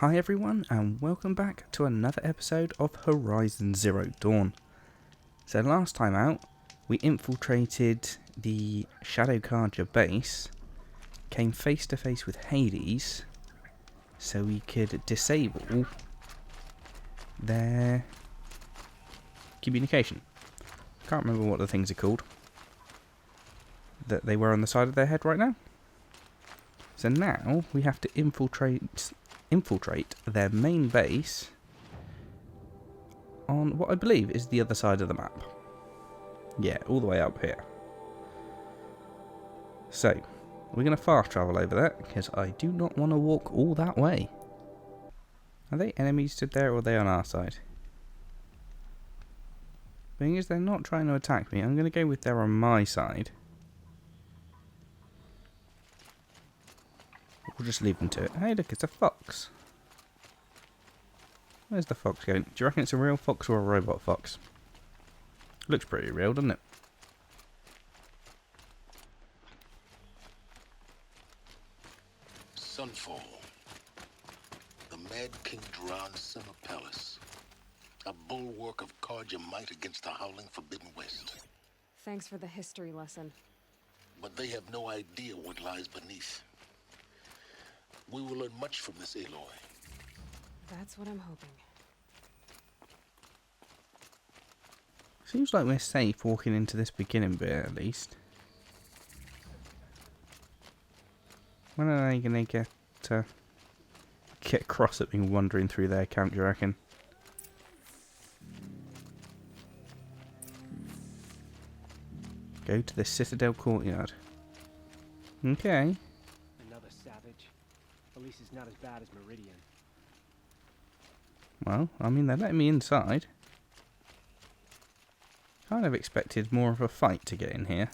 Hi everyone, and welcome back to another episode of Horizon Zero Dawn. So last time out, we infiltrated the Shadow Carja base, came face to face with Hades, so we could disable their communication. Can't remember what the things are called that they were on the side of their head right now. So now we have to infiltrate their main base on what I believe is the other side of the map. Yeah, all the way up here. So, we're going to fast travel over that, because I do not want to walk all that way. Are they enemies stood there, or are they on our side? Being as they're not trying to attack me, I'm going to go with they're on my side. We'll just leave them to it. Hey look, it's a fox. Where's the fox going? Do you reckon it's a real fox or a robot fox? Looks pretty real, doesn't it? Sunfall. The Mad King Duran's summer palace. A bulwark of Carja might against the howling Forbidden West. Thanks for the history lesson. But they have no idea what lies beneath. We will learn much from this Aloy. That's what I'm hoping. Seems like we're safe walking into this beginning bit, at least. When are they going to get cross at me wandering through their camp, do you reckon? Go to the Citadel Courtyard. Okay. Another savage. At least it's not as bad as Meridian. Well, I mean, they're letting me inside. Kind of expected more of a fight to get in here.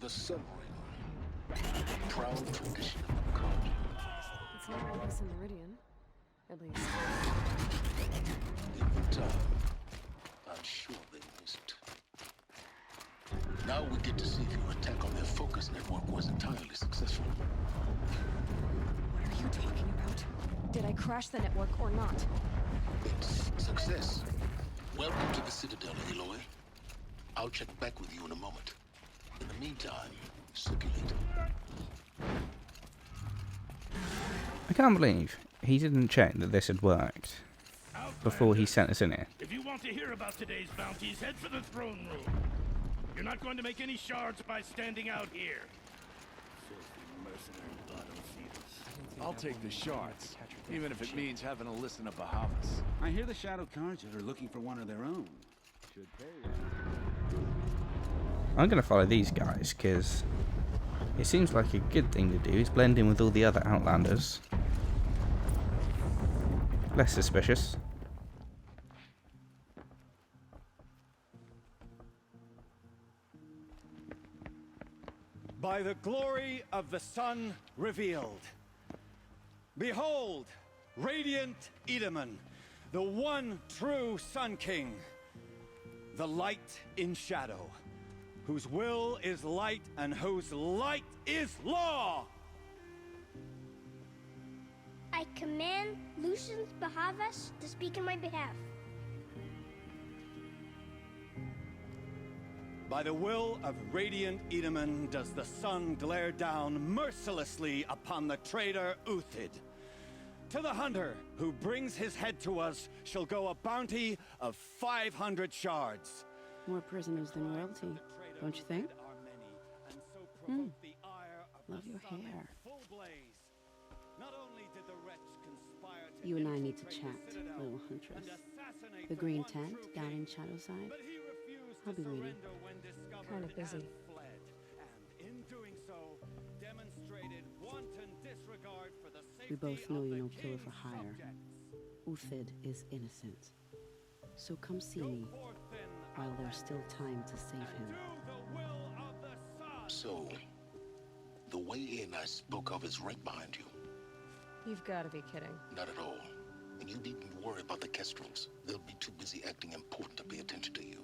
The submarine. Proud tradition of the Carja. It's not like this in Meridian. At least. In time, I'm sure they missed. Now we get to see if your attack on their focus network was entirely successful. What are you talking about? Did I crash the network or not? It's success. Welcome to the Citadel, Aloy. I'll check back with you in a moment. In the meantime, circulate. I can't believe he didn't check that this had worked before he sent us in here. If you want to hear about today's bounties, head for the throne room. You're not going to make any shards by standing out here. Filthy mercenary bottom feeders. I'll take the shards, even if it means having to listen to Bahavas. I hear the Shadow Carja are looking for one of their own. Should pay. I'm going to follow these guys, because it seems like a good thing to do is blend in with all the other Outlanders. Less suspicious. By the glory of the sun revealed. Behold, radiant Edaman, the one true Sun King, the light in shadow, whose will is light and whose light is law. I command Lucius Bahavas to speak in my behalf. By the will of radiant Edaman does the sun glare down mercilessly upon the traitor Uthid. To the hunter who brings his head to us shall go a bounty of 500 shards. More prisoners than royalty, don't you think? Love your hair. You and I need to chat, little huntress. The green tent down in Shadowside. I'll be waiting. Kind of busy. We both know you're no killer for hire. Uthid is innocent. So come see me while there's still time to save him. So, the way in I spoke of is right behind you. You've got to be kidding. Not at all. And you needn't worry about the Kestrels. They'll be too busy acting important to pay attention to you.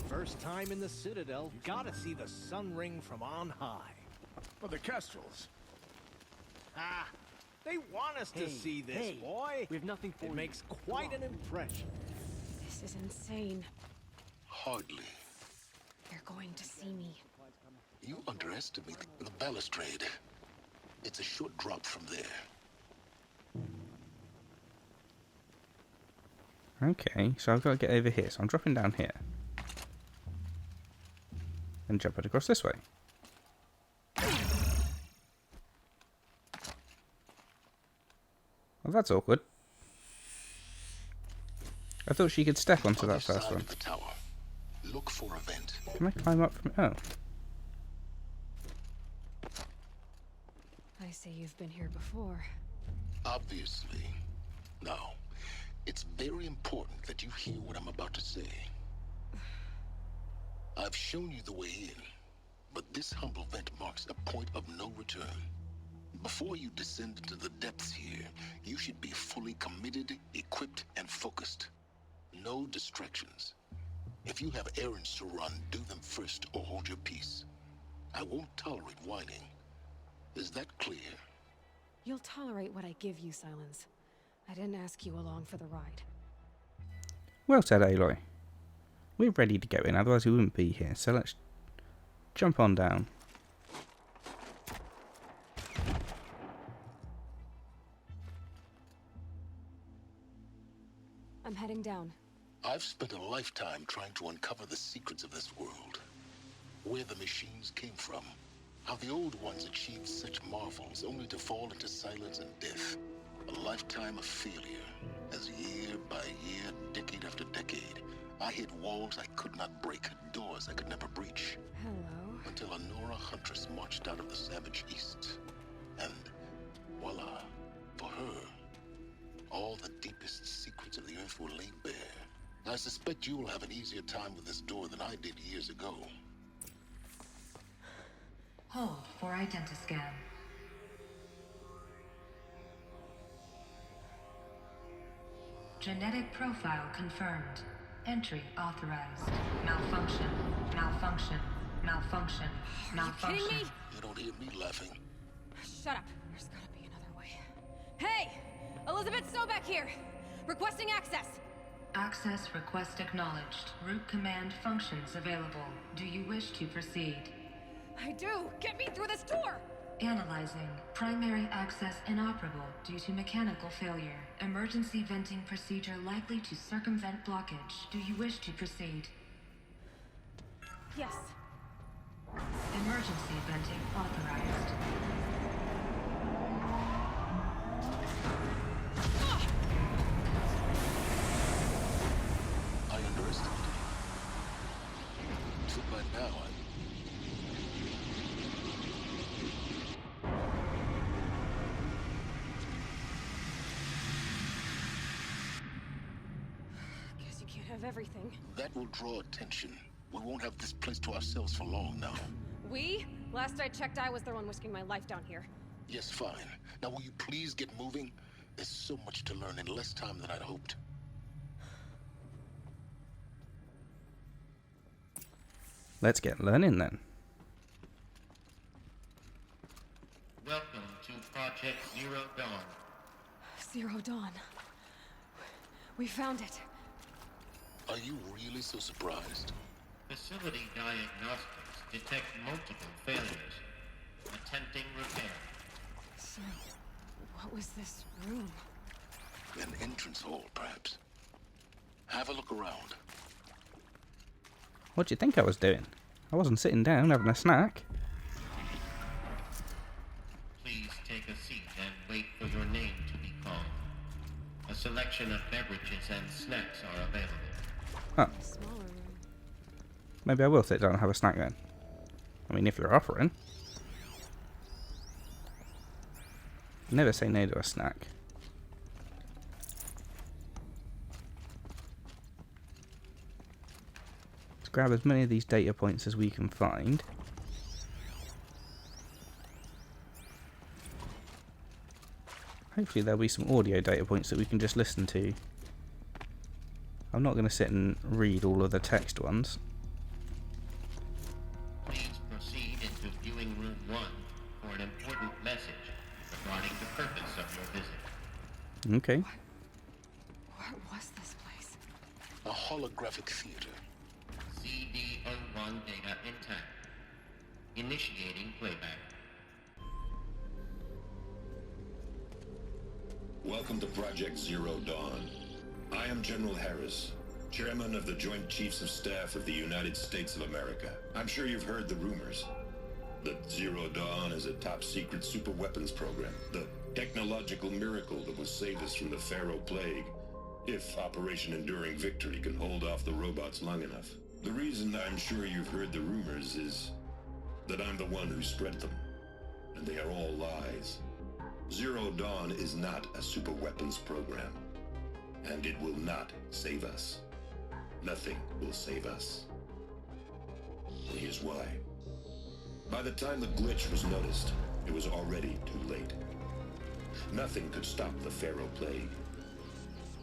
First time in the Citadel, gotta see the Sun Ring from on high. But the Kestrels. Ah, they want us to see this, boy. We have nothing for It you. makes quite an impression. This is insane. Hardly. They're going to see me. You underestimate the balustrade. It's a short drop from there. Okay, so I've got to get over here. So I'm dropping down here. And jumping across this way. Well, that's awkward. I thought she could step onto that first Side one. of the tower. Look for a vent. Can I climb up from... Oh. I see you've been here before. Obviously. Now, it's very important that you hear what I'm about to say. I've shown you the way in, but this humble vent marks a point of no return. Before you descend into the depths here, you should be fully committed, equipped, and focused. No distractions. If you have errands to run, do them first or hold your peace. I won't tolerate whining. Is that clear? You'll tolerate what I give you, Silence. I didn't ask you along for the ride. Well said, Aloy. We're ready to go in, otherwise we wouldn't be here. So let's jump on down. I'm heading down. I've spent a lifetime trying to uncover the secrets of this world. Where the machines came from. How the old ones achieved such marvels only to fall into silence and death. A lifetime of failure. As year by year, decade after decade, I hit walls I could not break, doors I could never breach. Hello. Until a Nora huntress marched out of the savage east. And voila, for her, all the deepest secrets of the earth were laid bare. I suspect you will have an easier time with this door than I did years ago. Hold for identiscan. Genetic profile confirmed. Entry authorized. Malfunction. Malfunction. Malfunction. Malfunction. Are you kidding me? You don't hear me laughing. Shut up. There's gotta be another way. Hey! Elizabeth Sobeck here! Requesting access! Access request acknowledged. Root command functions available. Do you wish to proceed? I do! Get me through this door! Analyzing. Primary access inoperable due to mechanical failure. Emergency venting procedure likely to circumvent blockage. Do you wish to proceed? Yes. Emergency venting authorized. I underestimated you. So by now, Guess you can't have everything. that will draw attention. We won't have this place to ourselves for long now. We? Last I checked, I was the one risking my life down here. Yes, fine. Now will you please get moving? There's so much to learn in less time than I'd hoped. Let's get learning then. Welcome to Project Zero Dawn. Zero Dawn. We found it. Are you really so surprised? Facility diagnostics detect multiple failures. Attempting repair. So, what was this room? An entrance hall, perhaps. Have a look around. What do you think I was doing? I wasn't sitting down having a snack. Please take a seat and wait for your name to be called. A selection of beverages and snacks are available. Huh. Smaller room. Maybe I will sit down and have a snack then. I mean, if you're offering. Never say no to a snack. Let's grab as many of these data points as we can find. Hopefully there'll be some audio data points that we can just listen to. I'm not going to sit and read all of the text ones. Please proceed into viewing room 1 for an important message regarding the purpose of your visit. Okay. What was this place? A holographic theater. CD01 data intact. Initiating playback. Welcome to Project Zero Dawn. I am General Harris, Chairman of the Joint Chiefs of Staff of the United States of America. I'm sure you've heard the rumors that Zero Dawn is a top-secret super-weapons program, the technological miracle that will save us from the Pharaoh Plague, if Operation Enduring Victory can hold off the robots long enough. The reason I'm sure you've heard the rumors is that I'm the one who spread them, and they are all lies. Zero Dawn is not a super-weapons program. And it will not save us. Nothing will save us. Here's why. By the time the glitch was noticed, it was already too late. Nothing could stop the Pharaoh Plague.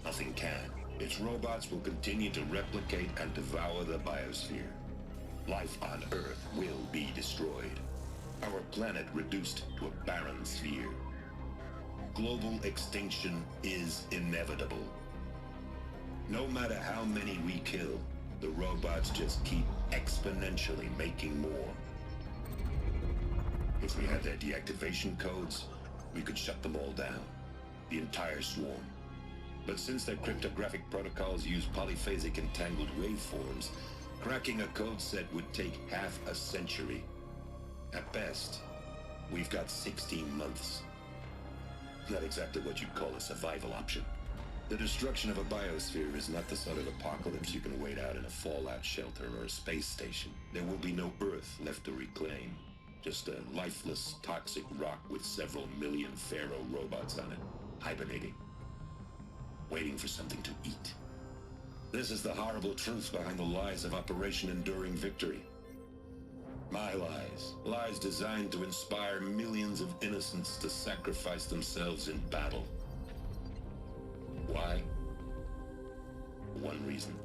Nothing can. Its robots will continue to replicate and devour the biosphere. Life on Earth will be destroyed. Our planet reduced to a barren sphere. Global extinction is inevitable. No matter how many we kill, the robots just keep exponentially making more. If we had their deactivation codes, we could shut them all down. The entire swarm. But since their cryptographic protocols use polyphasic entangled waveforms, cracking a code set would take half a century. At best, we've got 16 months. Not exactly what you'd call a survival option. The destruction of a biosphere is not the sort of apocalypse you can wait out in a fallout shelter or a space station. There will be no Earth left to reclaim. Just a lifeless, toxic rock with several million Pharaoh robots on it, hibernating. Waiting for something to eat. This is the horrible truth behind the lies of Operation Enduring Victory. My lies. Lies designed to inspire millions of innocents to sacrifice themselves in battle. Why? One reason.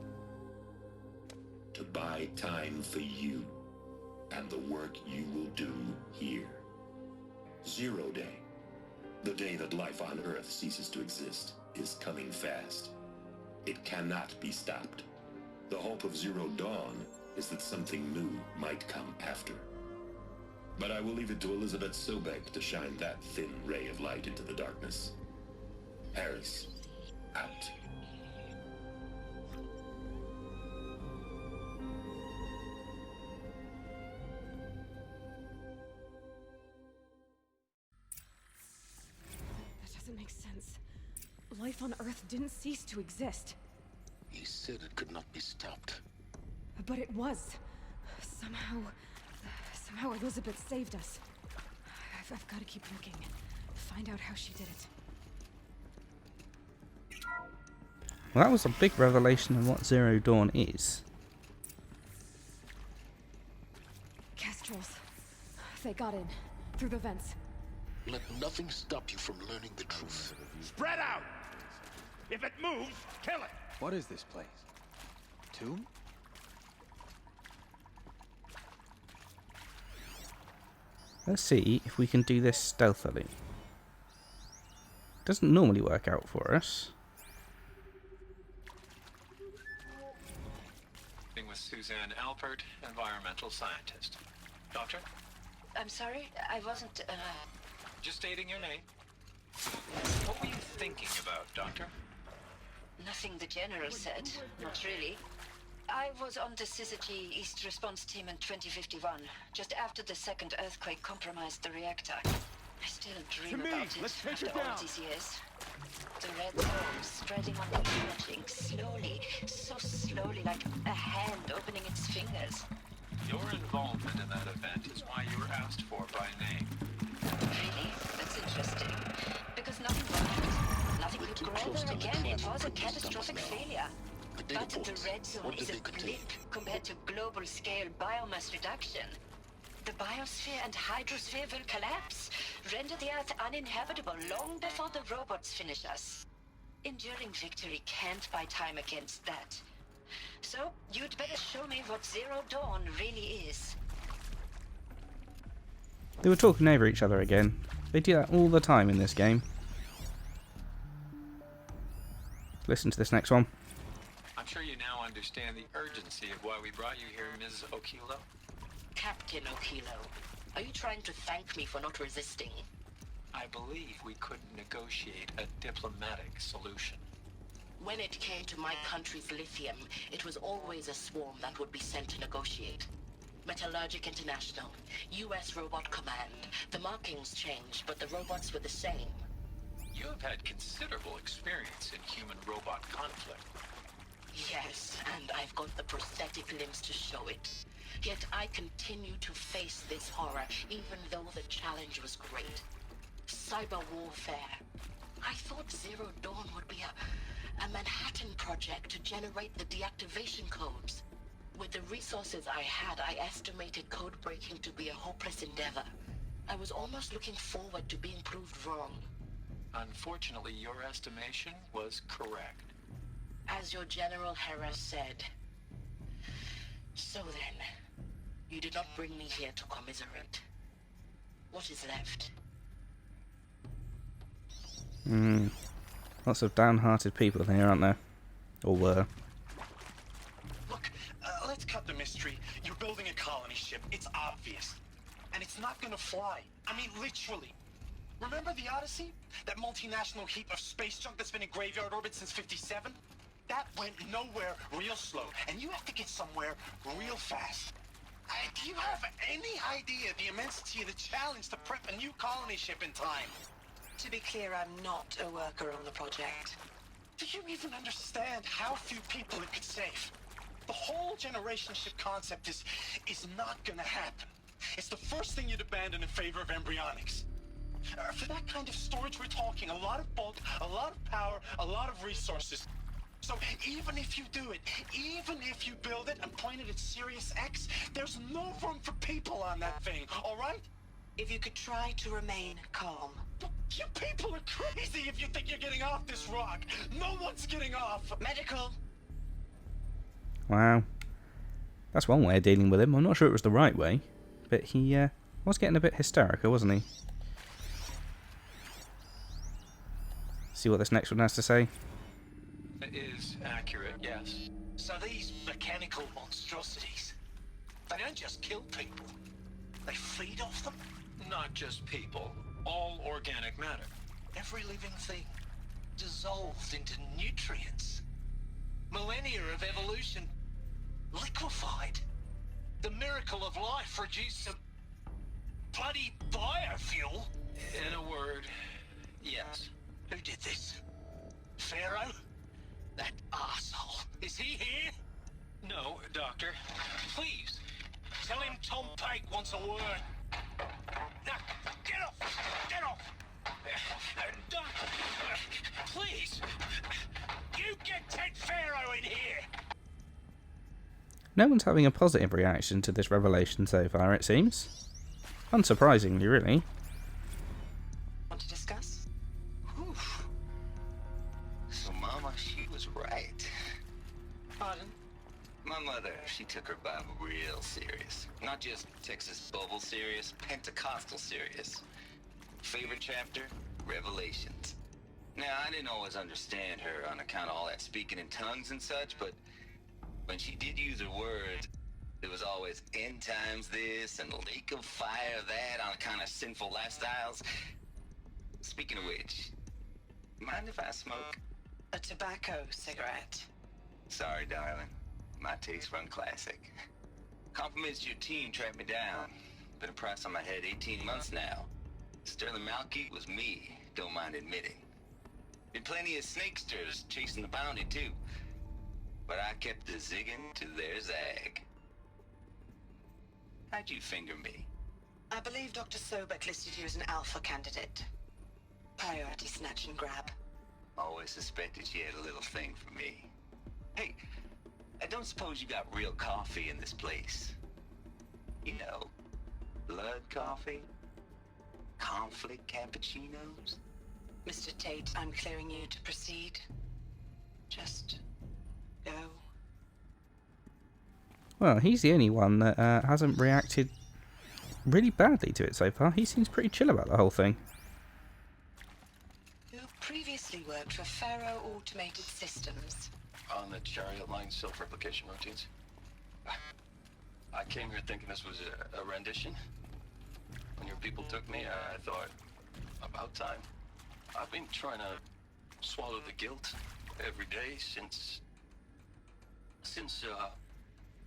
To buy time for you and the work you will do here. Zero Day, the day that life on Earth ceases to exist, is coming fast. It cannot be stopped. The hope of Zero Dawn is that something new might come after. But I will leave it to Elizabeth Sobek to shine that thin ray of light into the darkness. Harris, out. That doesn't make sense. Life on Earth didn't cease to exist. He said it could not be stopped. But it was. Somehow Elizabeth saved us. I've got to keep looking. Find out how she did it. Well, that was a big revelation on what Zero Dawn is. Kestrels. They got in. Through the vents. Let nothing stop you from learning the truth. Spread out! If it moves, kill it! What is this place? Tomb? Let's see if we can do this stealthily. Doesn't normally work out for us. With Suzanne Alpert, environmental scientist. Doctor? I'm sorry, I wasn't, Just stating your name. What were you thinking about, Doctor? Nothing the General said. Not really. I was on the Syzygy East Response Team in 2051, just after the second earthquake compromised the reactor. I still dream about it after all these years. The red zone spreading on the imaging, slowly, so slowly, like a hand opening its fingers. Your involvement in that event is why you were asked for by name. Really? That's interesting. Because nothing worked. Nothing could grow there again. It was a catastrophic failure. the data But the ports. red zone What did is they a contain? blip compared to global-scale biomass reduction. The biosphere and hydrosphere will collapse, render the Earth uninhabitable long before the robots finish us. Enduring victory can't buy time against that. So, you'd better show me what Zero Dawn really is. They were talking over each other again. They do that all the time in this game. Listen to this next one. I'm sure you now understand the urgency of why we brought you here, Ms. Okilo. Captain Okilo, are you trying to thank me for not resisting? I believe we couldn't negotiate a diplomatic solution. When it came to my country's lithium, it was always a swarm that would be sent to negotiate. Metallurgic International, U.S. Robot Command. The markings changed, but the robots were the same. You have had considerable experience in human-robot conflict. Yes, and I've got the prosthetic limbs to show it. Yet I continue to face this horror, even though the challenge was great. Cyber warfare. I thought Zero Dawn would be a Manhattan project to generate the deactivation codes. With the resources I had, I estimated code breaking to be a hopeless endeavor. I was almost looking forward to being proved wrong. Unfortunately, your estimation was correct. As your General Hera said. So then, you did not bring me here to commiserate. What is left? Lots of downhearted people here, aren't there? Or were. Look, let's cut the mystery. You're building a colony ship. It's obvious. And it's not gonna fly. I mean, literally. Remember the Odyssey? That multinational heap of space junk that's been in graveyard orbit since '57? That went nowhere real slow. And you have to get somewhere real fast. Do you have any idea the immensity of the challenge to prep a new colony ship in time? To be clear, I'm not a worker on the project. Do you even understand how few people it could save? The whole generation ship concept is not gonna happen. It's the first thing you'd abandon in favor of embryonics. For that kind of storage, we're talking a lot of bulk, a lot of power, a lot of resources. So even if you do it, even if you build it and point it at Sirius X, there's no room for people on that thing, all right? If you could try to remain calm. You people are crazy if you think you're getting off this rock. No one's getting off. Medical. Wow. That's one way of dealing with him. I'm not sure it was the right way. But he was getting a bit hysterical, wasn't he? See what this next one has to say. It is accurate, yes. So these mechanical monstrosities, they don't just kill people. They feed off them. Not just people. All organic matter. Every living thing dissolved into nutrients. Millennia of evolution liquefied. The miracle of life produced some bloody biofuel. In a word, yes. Who did this? Pharaoh? That arsehole. Is he here? No, Doctor. Please, tell him Tom Pike wants a word. Now, get off! Get off! Doc, please! You get Ted Pharaoh in here! No one's having a positive reaction to this revelation so far, it seems. Unsurprisingly, really. Want to discuss? Oof. So Mama, she was right. Pardon? My mother, she took her Bible real serious. Not just Texas Bubble serious, Pentecostal serious. Favorite chapter? Revelations. Now, I didn't always understand her on account of all that speaking in tongues and such, but when she did use her words, it was always end times this and lake of fire that on account of sinful lifestyles. Speaking of which, mind if I smoke? A tobacco cigarette. Sorry, darling. My taste run classic. Compliments to your team tracked me down. Been a price on my head 18 months now. Sterling Malkeet was me, don't mind admitting. Been plenty of snakesters chasing the bounty too. But I kept the zigging to their zag. How'd you finger me? I believe Dr. Sobek listed you as an alpha candidate. Priority snatch and grab. Always suspected she had a little thing for me. Hey, I don't suppose you got real coffee in this place? You know, blood coffee? Conflict cappuccinos? Mr. Tate, I'm clearing you to proceed. Just go. Well, he's the only one that hasn't reacted really badly to it so far. He seems pretty chill about the whole thing. Who previously worked for Faro Automated Systems. On the Chariot Line self-replication routines. I came here thinking this was a rendition. When your people took me, I thought, about time. I've been trying to swallow the guilt every day since...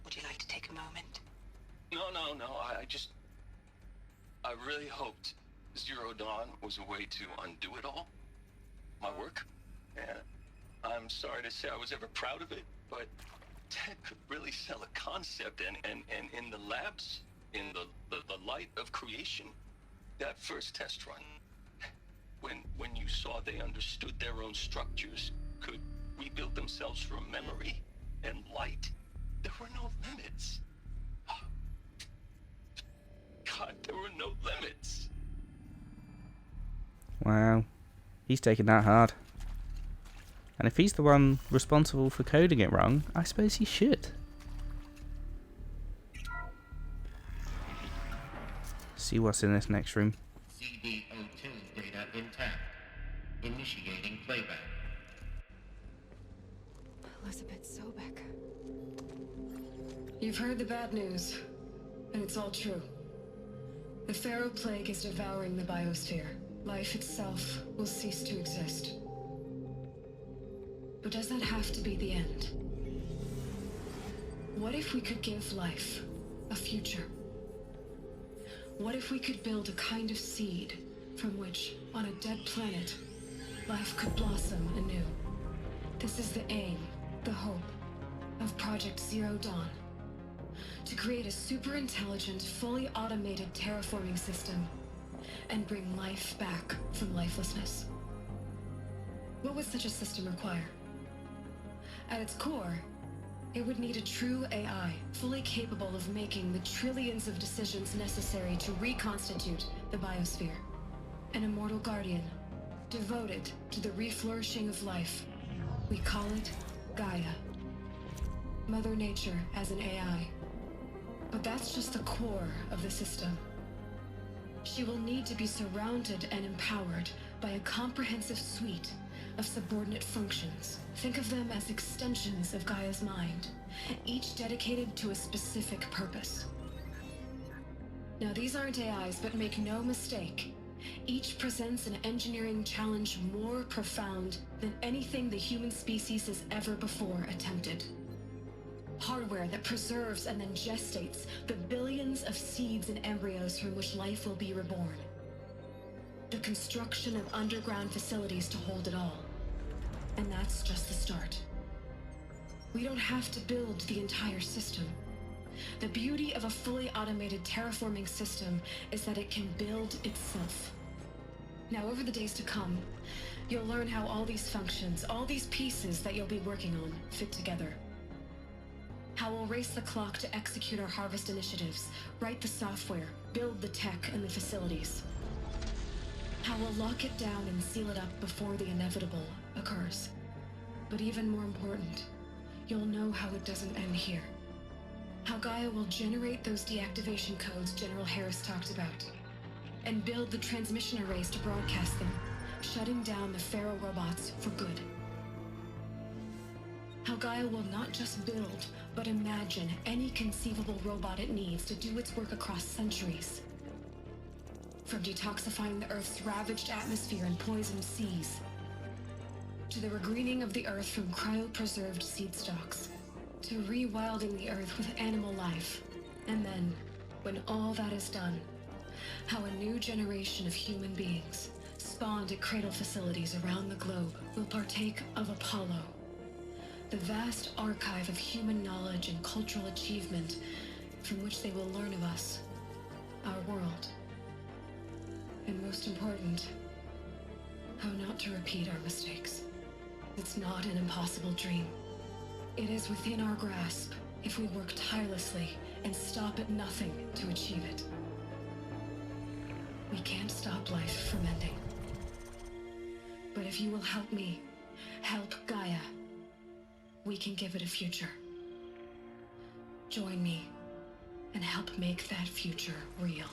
Would you like to take a moment? No, I really hoped Zero Dawn was a way to undo it all. My work. And I'm sorry to say I was ever proud of it, but Ted could really sell a concept, and in the labs, in the light of creation, that first test run, when you saw they understood their own structures, could rebuild themselves from memory and light, there were no limits. God, there were no limits. Wow. He's taking that hard. And if he's the one responsible for coding it wrong, I suppose he should. See what's in this next room. CD02 data intact. Initiating playback. Elizabeth Sobek. You've heard the bad news, and it's all true. The Pharaoh Plague is devouring the biosphere. Life itself will cease to exist. But does that have to be the end? What if we could give life a future? What if we could build a kind of seed from which, on a dead planet, life could blossom anew? This is the aim, the hope, of Project Zero Dawn. To create a super-intelligent, fully automated terraforming system and bring life back from lifelessness. What would such a system require? At its core, it would need a true AI, fully capable of making the trillions of decisions necessary to reconstitute the biosphere. An immortal guardian, devoted to the reflourishing of life. We call it Gaia. Mother Nature as an AI. But that's just the core of the system. She will need to be surrounded and empowered by a comprehensive suite of subordinate functions. Think of them as extensions of Gaia's mind, each dedicated to a specific purpose. Now, these aren't AIs, but make no mistake, each presents an engineering challenge more profound than anything the human species has ever before attempted. Hardware that preserves and then gestates the billions of seeds and embryos from which life will be reborn. The construction of underground facilities to hold it all. And that's just the start. We don't have to build the entire system. The beauty of a fully automated terraforming system is that it can build itself. Now, over the days to come, you'll learn how all these functions, all these pieces that you'll be working on, fit together. How we'll race the clock to execute our harvest initiatives, write the software, build the tech and the facilities. How we'll lock it down and seal it up before the inevitable occurs. But even more important, you'll know how it doesn't end here. How Gaia will generate those deactivation codes General Harris talked about, and build the transmission arrays to broadcast them, shutting down the Pharaoh robots for good. How Gaia will not just build, but imagine any conceivable robot it needs to do its work across centuries. From detoxifying the Earth's ravaged atmosphere and poisoned seas, to the regreening of the Earth from cryopreserved seed stalks, to rewilding the Earth with animal life. And then, when all that is done, how a new generation of human beings, spawned at cradle facilities around the globe, will partake of Apollo, the vast archive of human knowledge and cultural achievement from which they will learn of us, our world. And most important, how not to repeat our mistakes. It's not an impossible dream. It is within our grasp if we work tirelessly and stop at nothing to achieve it. We can't stop life from ending. But if you will help me, help Gaia, we can give it a future. Join me and help make that future real.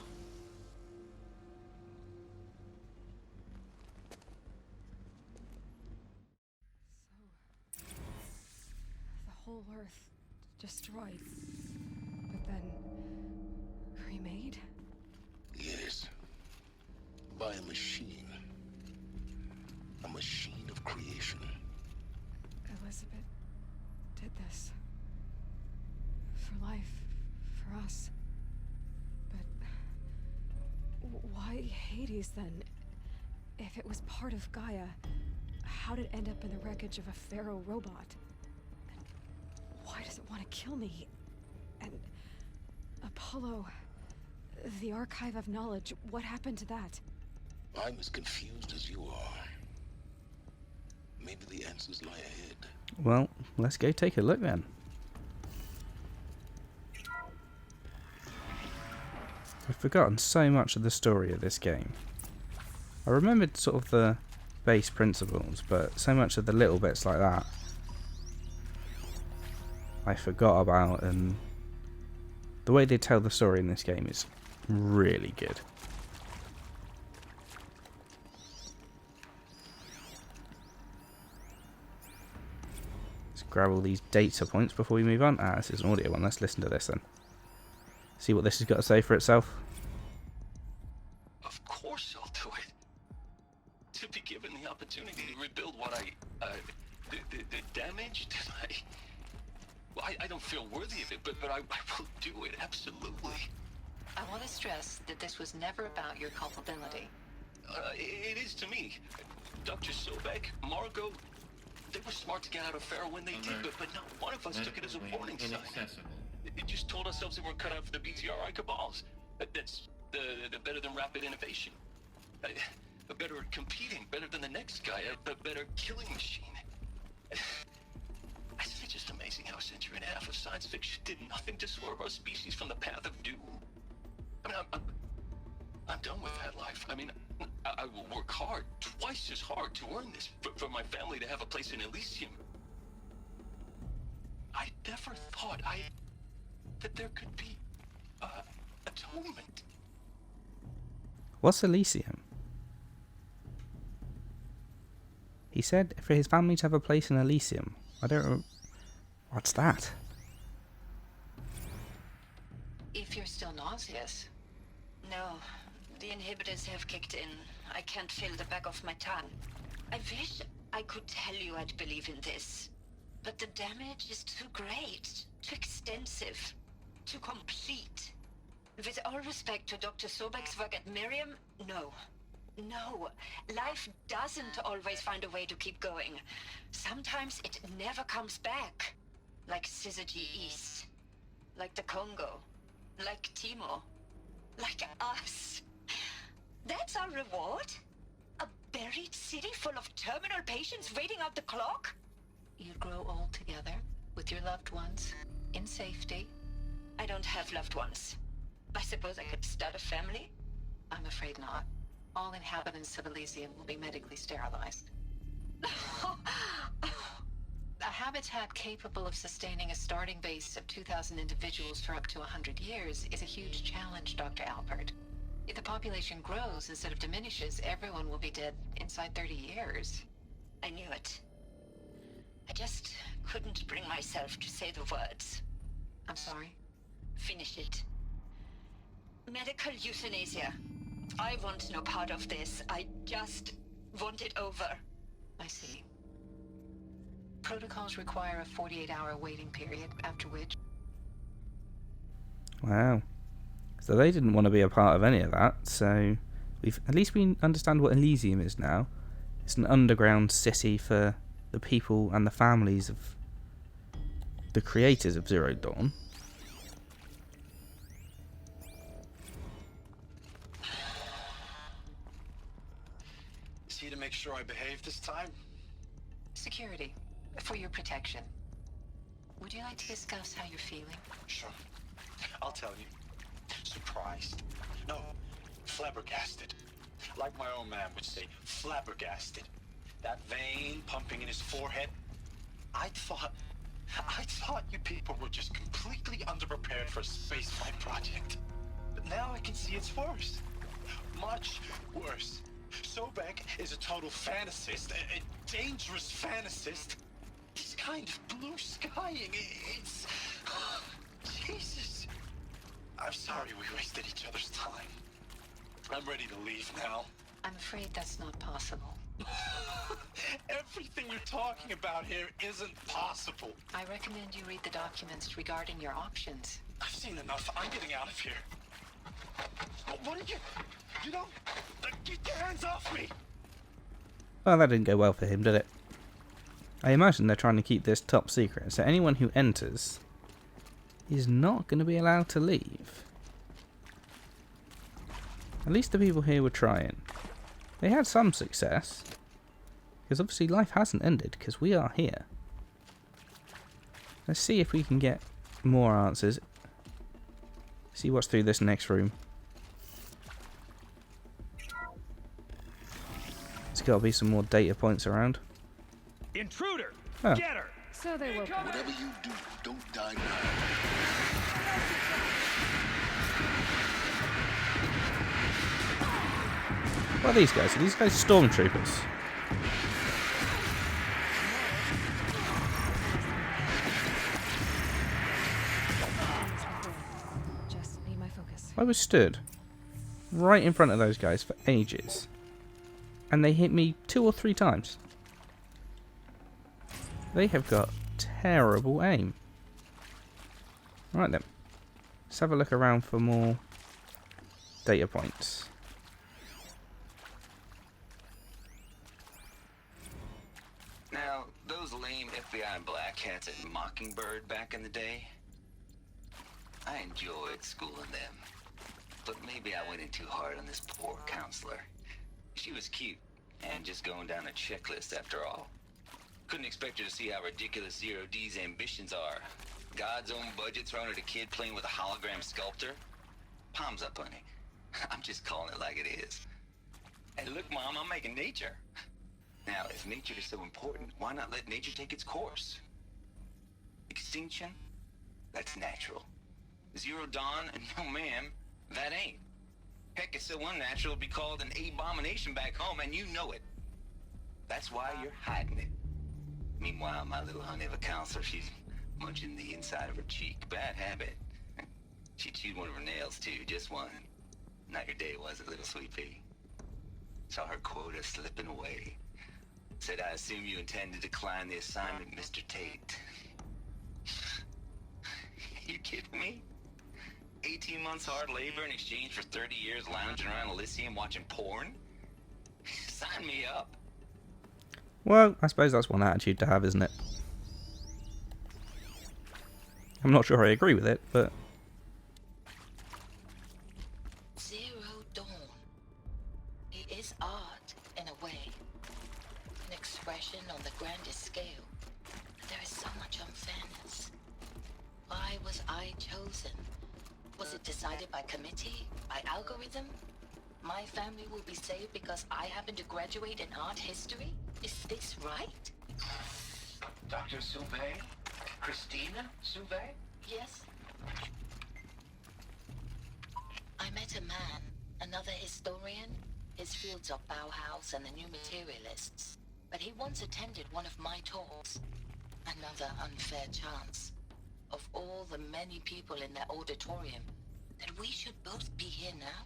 The whole Earth destroyed, but then remade? Yes. By a machine. A machine of creation. Elizabeth did this. For life. For us. But why Hades then? If it was part of Gaia, how did it end up in the wreckage of a Pharaoh robot? And why does it want to kill me? And Apollo, the Archive of Knowledge, what happened to that? I'm as confused as you are. Maybe the answers lie ahead. Well, let's go take a look then. I've forgotten so much of the story of this game. I remembered sort of the base principles, but so much of the little bits like that I forgot about, and the way they tell the story in this game is really good. Let's grab all these data points before we move on. Ah, this is an audio one. Let's listen to this then. See what this has got to say for itself. Of course I'll do it. To be given the opportunity to rebuild what the damage that I don't feel worthy of it, but I will do it, absolutely. I want to stress that this was never about your culpability. It is to me. Dr. Sobek, Margot, they were smart to get out of Pharaoh when they did, but not one of us took it as a warning sign. It just told ourselves we weren't cut out for the BTRI cabals. That's the better than rapid innovation. Better at competing, better than the next guy, a better killing machine. It's just amazing how a century and a half of science fiction did nothing to swerve our species from the path of doom. I mean, I'm done with that life. I mean, I will work hard, twice as hard to earn this, for my family to have a place in Elysium. I never thought that there could be atonement. What's Elysium? He said for his family to have a place in Elysium. I don't know. What's that? If you're still nauseous. No, the inhibitors have kicked in. I can't feel the back of my tongue. I wish I could tell you I'd believe in this. But the damage is too great, too extensive, too complete. With all respect to Dr. Sobek's work at Miriam, no. No, life doesn't always find a way to keep going. Sometimes it never comes back. Like Syzygy East. Like the Congo. Like Timo. Like us. That's our reward? A buried city full of terminal patients waiting out the clock? You grow old together, with your loved ones, in safety. I don't have loved ones. I suppose I could start a family? I'm afraid not. All inhabitants of Elysium will be medically sterilized. A habitat capable of sustaining a starting base of 2,000 individuals for up to 100 years is a huge challenge, Dr. Alpert. If the population grows instead of diminishes, everyone will be dead inside 30 years. I knew it. I just couldn't bring myself to say the words. I'm sorry? Finish it. Medical euthanasia. I want no part of this. I just want it over. I see. Protocols require a 48-hour waiting period, after which... Wow. So they didn't want to be a part of any of that, so at least we understand what Elysium is now. It's an underground city for the people and the families of the creators of Zero Dawn. Is he to make sure I behave this time? Security. For your protection. Would you like to discuss how you're feeling? Sure. I'll tell you. Surprised. No, flabbergasted. Like my old man would say, flabbergasted. That vein pumping in his forehead. I thought you people were just completely underprepared for a spaceflight project. But now I can see it's worse. Much worse. Sobeck is a total fantasist, a dangerous fantasist. He's kind of blue skying. It's... Jesus. I'm sorry we wasted each other's time. I'm ready to leave now. I'm afraid that's not possible. Everything you're talking about here isn't possible. I recommend you read the documents regarding your options. I've seen enough. I'm getting out of here. What did you don't... Get your hands off me! Well, that didn't go well for him, did it? I imagine they're trying to keep this top secret, so anyone who enters is not going to be allowed to leave. At least the people here were trying. They had some success, because obviously life hasn't ended, because we are here. Let's see if we can get more answers. See what's through this next room. There's got to be some more data points around. Intruder! Oh. Get her! So they woke up. Whatever you do, don't die now. What are these guys? Are these guys stormtroopers? Just need my focus. I was stood right in front of those guys for ages, and they hit me 2 or 3 times. They have got terrible aim. Right then, let's have a look around for more data points. Now, those lame FBI black hats at Mockingbird back in the day, I enjoyed schooling them. But maybe I went in too hard on this poor counselor. She was cute, and just going down a checklist after all. Couldn't expect her to see how ridiculous Zero D's ambitions are. God's own budget thrown at a kid playing with a hologram sculptor? Palms up, honey. I'm just calling it like it is. Hey, look, Mom, I'm making nature. Now, if nature is so important, why not let nature take its course? Extinction? That's natural. Zero Dawn? No, ma'am, that ain't. Heck, it's so unnatural to be called an abomination back home, and you know it. That's why you're hiding it. Meanwhile, my little honey of a counselor, she's munching the inside of her cheek. Bad habit. She chewed one of her nails, too, just one. Not your day, was it, little sweet pea? Saw her quota slipping away. Said, I assume you intend to decline the assignment, Mr. Tate. You kidding me? 18 months hard labor in exchange for 30 years lounging around Elysium watching porn? Sign me up. Well, I suppose that's one attitude to have, isn't it? I'm not sure I agree with it, but... Zero Dawn. It is art, in a way. An expression on the grandest scale. But there is so much unfairness. Why was I chosen? Was it decided by committee? By algorithm? My family will be saved because I happen to graduate in art history? Is this right? Dr. Sauvé? Christina Sauvé? Yes. I met a man, another historian. His fields are Bauhaus and the New Materialists. But he once attended one of my talks. Another unfair chance. Of all the many people in that auditorium, that we should both be here now?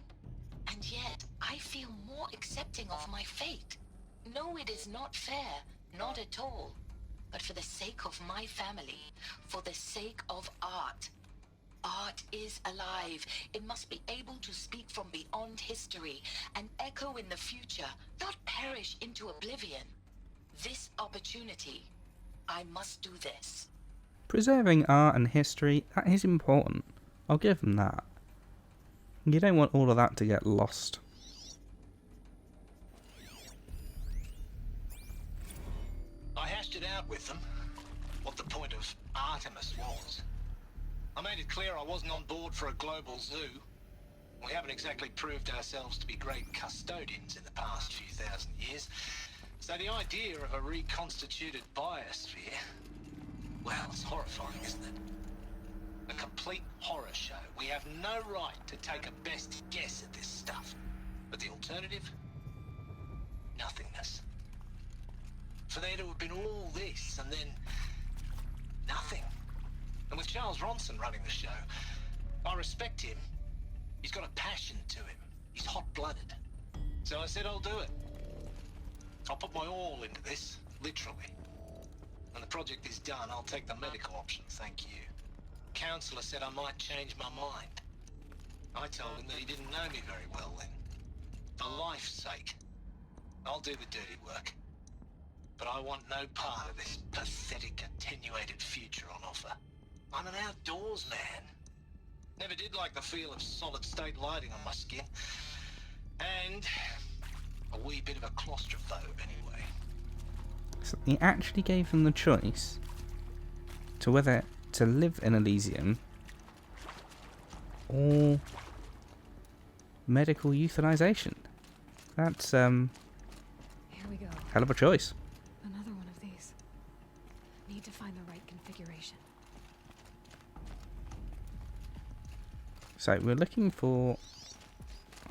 And yet, I feel more accepting of my fate. No, it is not fair, not at all. But for the sake of my family, for the sake of art. Art is alive. It must be able to speak from beyond history and echo in the future, not perish into oblivion. This opportunity, I must do this. Preserving art and history, that is important. I'll give them that. You don't want all of that to get lost. I hashed it out with them. What the point of art Artemis was. I made it clear I wasn't on board for a global zoo. We haven't exactly proved ourselves to be great custodians in the past few thousand years. So the idea of a reconstituted biosphere, well, it's horrifying, isn't it? A complete horror show. We have no right to take a best guess at this stuff. But the alternative? Nothingness. For there to have been all this and then nothing. And with Charles Ronson running the show, I respect him. He's got a passion to him. He's hot-blooded. So I said I'll do it. I'll put my all into this, literally. When the project is done, I'll take the medical option, thank you. Counselor said I might change my mind. I told him that he didn't know me very well then. For life's sake, I'll do the dirty work. But I want no part of this pathetic, attenuated future on offer. I'm an outdoors man. Never did like the feel of solid-state lighting on my skin. And a wee bit of a claustrophobe, anyway. So he actually gave them the choice to whether to live in Elysium or medical euthanization. That's, Here we go. hell of a choice. Another one of these. Need to find the right configuration. So we're looking for...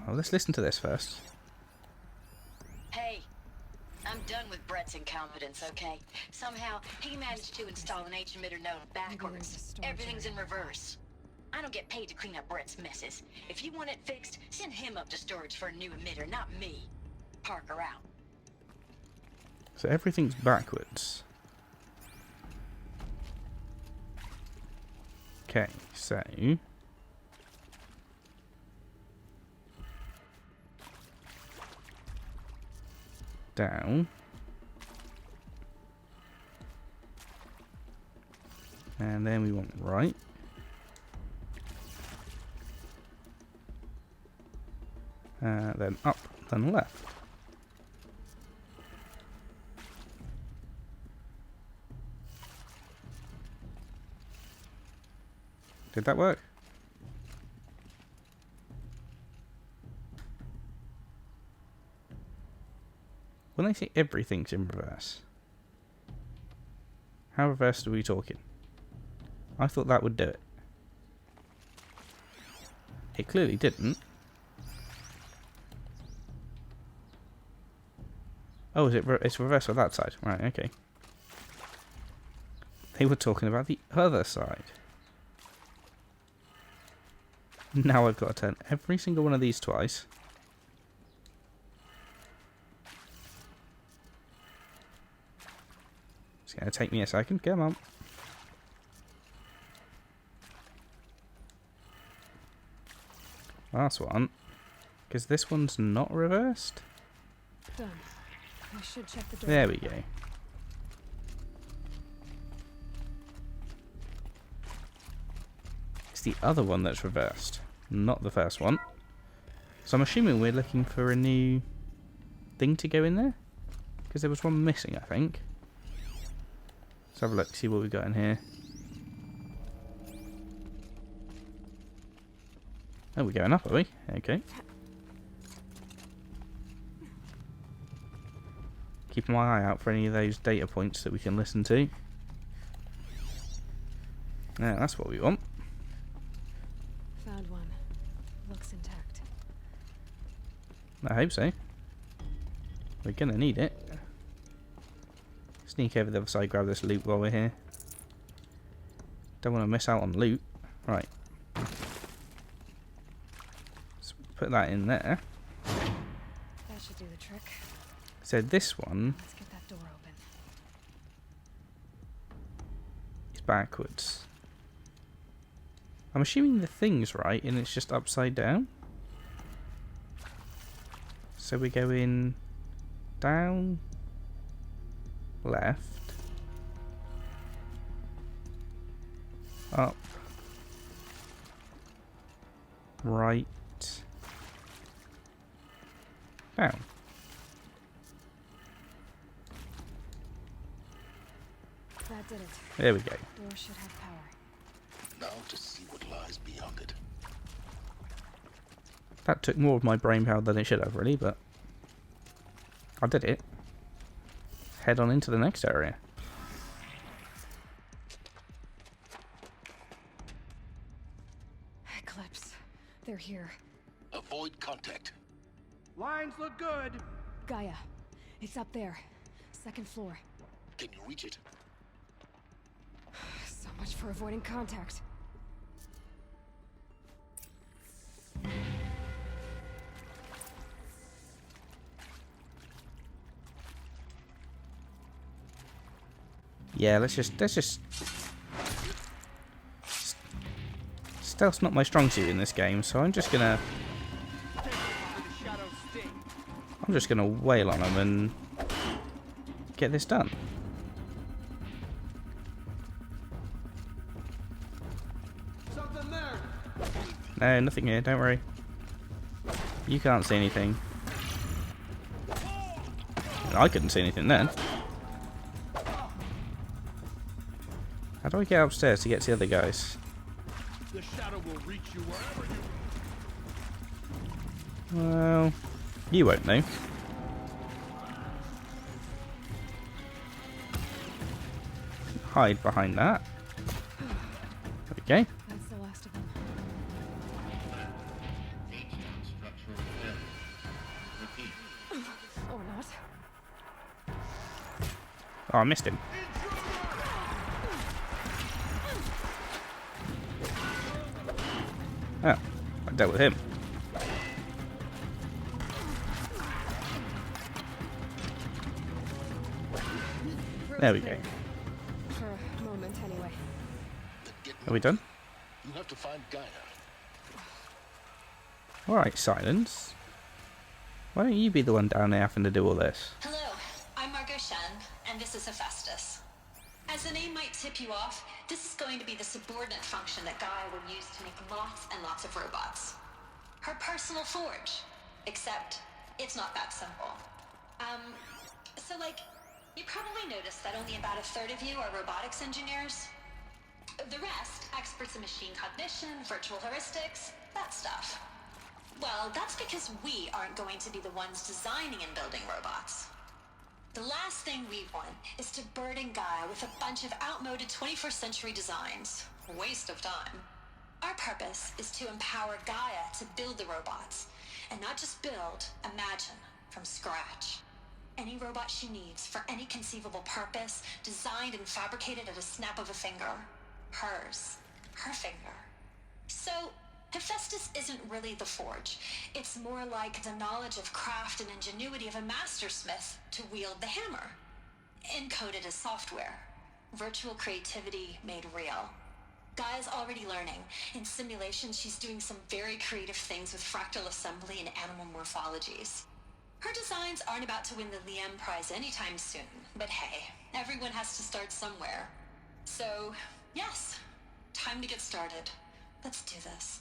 Oh, let's listen to this first. Hey, I'm done with Brett's incompetence, okay? Somehow, he managed to install an H-emitter node backwards. Everything's in reverse. I don't get paid to clean up Brett's messes. If you want it fixed, send him up to storage for a new emitter, not me. Parker out. So everything's backwards. Okay, so... down. And then we want right. Then up, then left. Did that work? When they say everything's in reverse, how reversed are we talking? I thought that would do it. It clearly didn't. Oh, it's reversed on that side. Right, okay. They were talking about the other side. Now I've got to turn every single one of these twice. It's going to take me a second. Come on. Last one. Because this one's not reversed. Done. I should check the door. There we go. It's the other one that's reversed, not the first one. So I'm assuming we're looking for a new thing to go in there? Because there was one missing, I think. Let's have a look, see what we've got in here. Oh, we're going up, are we? Okay. Keep my eye out for any of those data points that we can listen to. Yeah, that's what we want. Found one. Looks intact. I hope so. We're gonna need it. Sneak over the other side, grab this loot while we're here. Don't want to miss out on loot. Right. Let's put that in there. That should do the trick. So this one Let's get that door open. is backwards. I'm assuming the thing's right and it's just upside down. So we go in down, left, up, right, down. That That did it. There we go. Door should have power. Now to see what lies beyond it. That took more of my brain power than it should have, really, but I did it. Head on into the next area. Eclipse. They're here. Avoid contact. Lines look good. Gaia. It's up there. Second floor. Can you reach it? So much for avoiding contact. Yeah, let's just stealth's not my strong suit in this game, so I'm just gonna wail on them and get this done. No, nothing here, don't worry. You can't see anything. I couldn't see anything then. How do I get upstairs to get to the other guys? The shadow will reach you wherever you... Well, you won't know. Hide behind that. There we go. That's the last of them. Or not. Oh, I missed him. Oh, I dealt with him. There we go. For a moment, anyway. Are we done? You have to find Gaia. Alright, Silence. Why don't you be the one down there having to do all this? Hello, I'm Margot Shen, and this is Hephaestus. As the name might tip you off, this is going to be the subordinate function that Gaia will use to make lots and lots of robots. Her personal forge. Except, it's not that simple. You probably noticed that only about a third of you are robotics engineers. The rest, experts in machine cognition, virtual heuristics, that stuff. Well, that's because we aren't going to be the ones designing and building robots. The last thing we want is to burden Gaia with a bunch of outmoded 21st century designs. Waste of time. Our purpose is to empower Gaia to build the robots, and not just build, imagine, from scratch. Any robot she needs for any conceivable purpose, designed and fabricated at a snap of a finger. Hers. Her finger. So, Hephaestus isn't really the forge. It's more like the knowledge of craft and ingenuity of a mastersmith to wield the hammer. Encoded as software. Virtual creativity made real. Gaia's already learning. In simulations, she's doing some very creative things with fractal assembly and animal morphologies. Her designs aren't about to win the Liam Prize anytime soon, but hey, everyone has to start somewhere. So, yes, time to get started. Let's do this.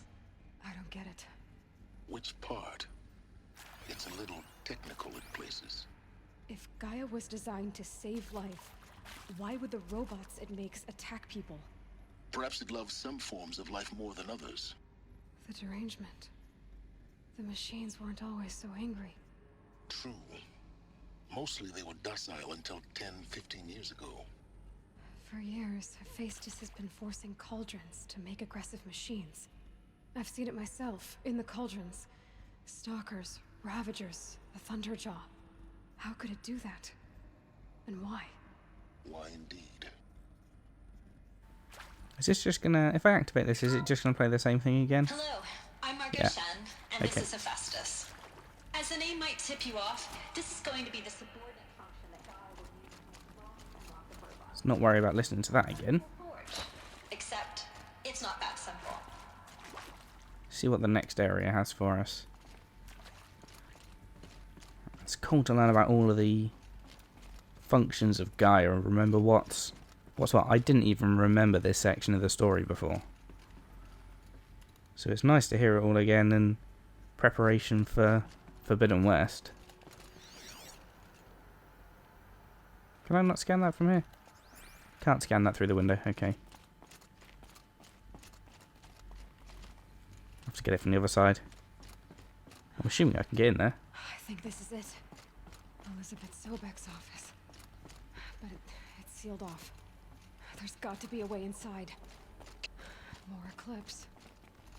I don't get it. Which part? It's a little technical at places. If Gaia was designed to save life, why would the robots it makes attack people? Perhaps it loves some forms of life more than others. The derangement. The machines weren't always so angry. True. Mostly they were docile until 10, 15 years ago. For years, Hephaestus has been forcing cauldrons to make aggressive machines. I've seen it myself, in the cauldrons. Stalkers, Ravagers, the Thunderjaw. How could it do that? And why? Why indeed? Is this just gonna... If I activate this, is it just gonna play the same thing again? Hello, I'm Margot Shen, and this is Hephaestus. As the name might tip you off, this is going to be the subordinate function that Gaia will use to make lots and lots of robots. Let's not worry about listening to that again. Except, it's not that simple. See what the next area has for us. It's cool to learn about all of the functions of Gaia and remember what's what. I didn't even remember this section of the story before. So it's nice to hear it all again in preparation for Forbidden West. Can I not scan that from here? Can't scan that through the window, okay. Have to get it from the other side. I'm assuming I can get in there. I think this is it. Elizabeth Sobek's office. But it's sealed off. There's got to be a way inside. More Eclipse.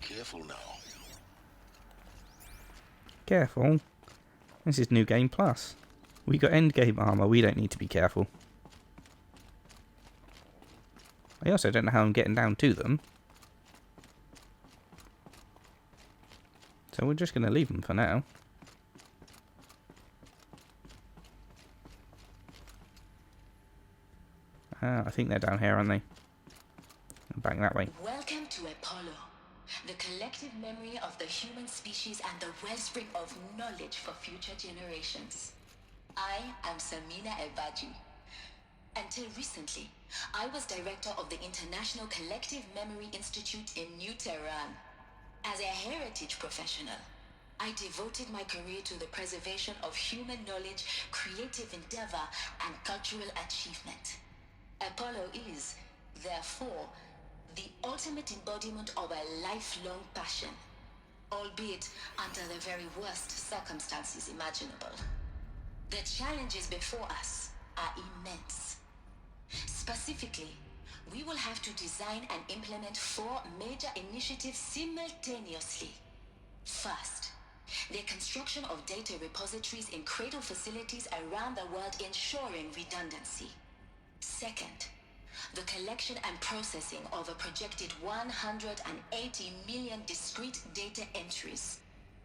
Careful now. Careful. This is New Game Plus. We got endgame armor, we don't need to be careful. I also don't know how I'm getting down to them. So we're just going to leave them for now. I think they're down here, aren't they? Back that way. Welcome to Apollo, the collective memory of the human species and the wellspring of knowledge for future generations. I am Samina Ebaji. Until recently, I was director of the International Collective Memory Institute in New Tehran. As a heritage professional, I devoted my career to the preservation of human knowledge, creative endeavor, and cultural achievement. Apollo is, therefore, the ultimate embodiment of a lifelong passion, albeit under the very worst circumstances imaginable. The challenges before us are immense. Specifically, we will have to design and implement 4 major initiatives simultaneously. First, the construction of data repositories in cradle facilities around the world, ensuring redundancy. Second, the collection and processing of a projected 180 million discrete data entries.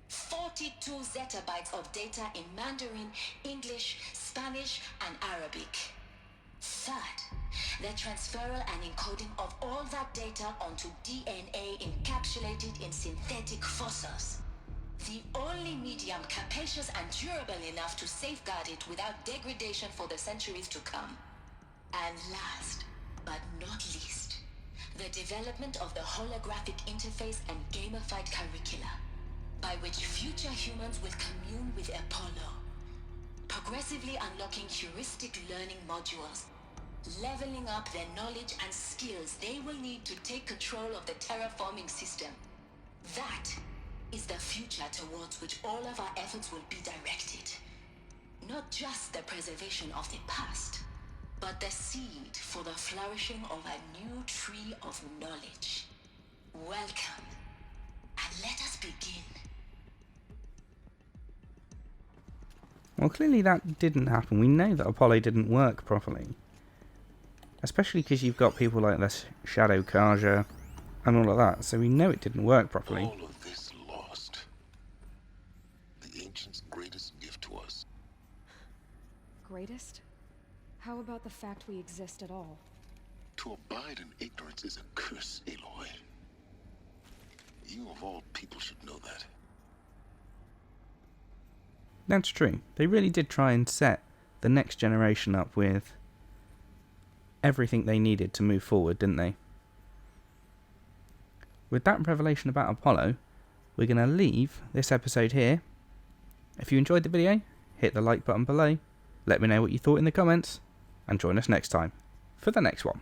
42 zettabytes of data in Mandarin, English, Spanish, and Arabic. Third, the transferal and encoding of all that data onto DNA encapsulated in synthetic fossils. The only medium capacious and durable enough to safeguard it without degradation for the centuries to come. And last, but not least, the development of the holographic interface and gamified curricula, by which future humans will commune with Apollo, progressively unlocking heuristic learning modules, leveling up their knowledge and skills they will need to take control of the terraforming system. That is the future towards which all of our efforts will be directed. Not just the preservation of the past, but the seed for the flourishing of a new tree of knowledge. Welcome, and let us begin. Well, clearly that didn't happen. We know that Apollo didn't work properly. Especially because you've got people like this Shadow Karja and all of that, so we know it didn't work properly. All of this lost. The ancients' greatest gift to us. Greatest? How about the fact we exist at all? To abide in ignorance is a curse, Aloy. You of all people should know that. That's true. They really did try and set the next generation up with everything they needed to move forward, didn't they? With that revelation about Apollo, we're going to leave this episode here. If you enjoyed the video, hit the like button below, let me know what you thought in the comments, and join us next time for the next one.